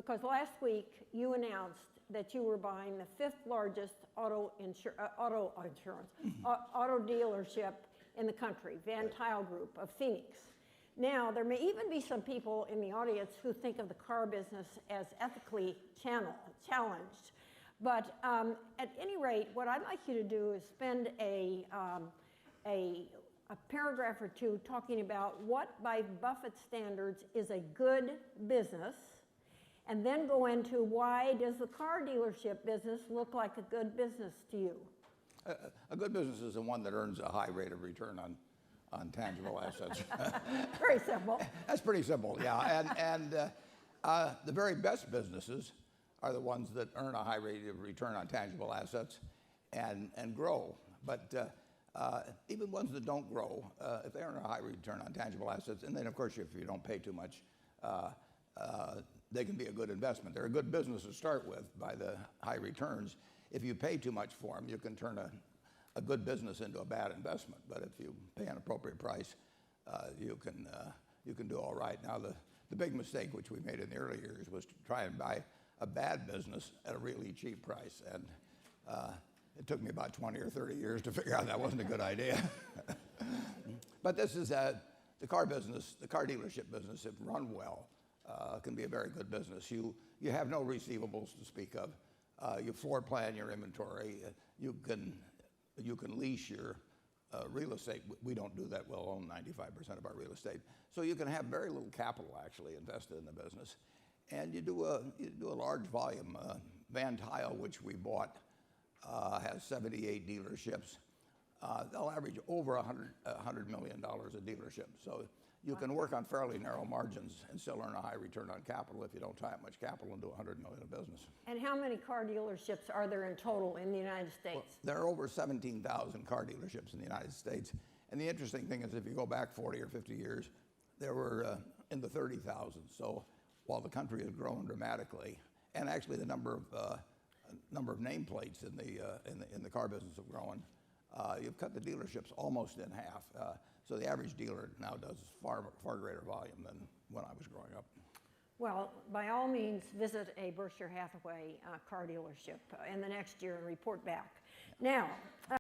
because last week you announced that you were buying the fifth largest auto dealership in the country, Van Tile Group of Phoenix. Now, there may even be some people in the audience who think of the car business as ethically challenged. But at any rate, what I'd like you to do is spend a paragraph or two talking about what, by Buffett standards, is a good business, and then go into why does the car dealership business look like a good business to you? A good business is the one that earns a high rate of return on tangible assets. Very simple. That's pretty simple, yeah. And the very best businesses are the ones that earn a high rate of return on tangible assets and grow. But even ones that don't grow, if they earn a high return on tangible assets, and then of course if you don't pay too much, they can be a good investment. They're a good business to start with by the high returns. If you pay too much for them, you can turn a good business into a bad investment. But if you pay an appropriate price, you can do all right. Now the big mistake which we made in the early years was to try and buy a bad business at a really cheap price, and it took me about 20 or 30 years to figure out that wasn't a good idea. But this is the car business, the car dealership business, if run well, can be a very good business. You have no receivables to speak of. You floor plan your inventory. You can lease your real estate. We don't do that. We'll own 95% of our real estate. So you can have very little capital actually invested in the business. And you do a large volume. Van Tile, which we bought, has 78 dealerships. They'll average over $100 million a dealership. So you can work on fairly narrow margins and still earn a high return on capital if you don't tie up much capital into $100 million of business. And how many car dealerships are there in total in the United States? Well, there are over 17,000 car dealerships in the United States. And the interesting thing is if you go back 40 or 50 years, there were in the 30,000. So while the country has grown dramatically, and actually the number of nameplates in the car business have grown, you've cut the dealerships almost in half. So the average dealer now does far greater volume than when I was growing up. Well, by all means, visit a Berkshire Hathaway car dealership in the next year and report back. Now.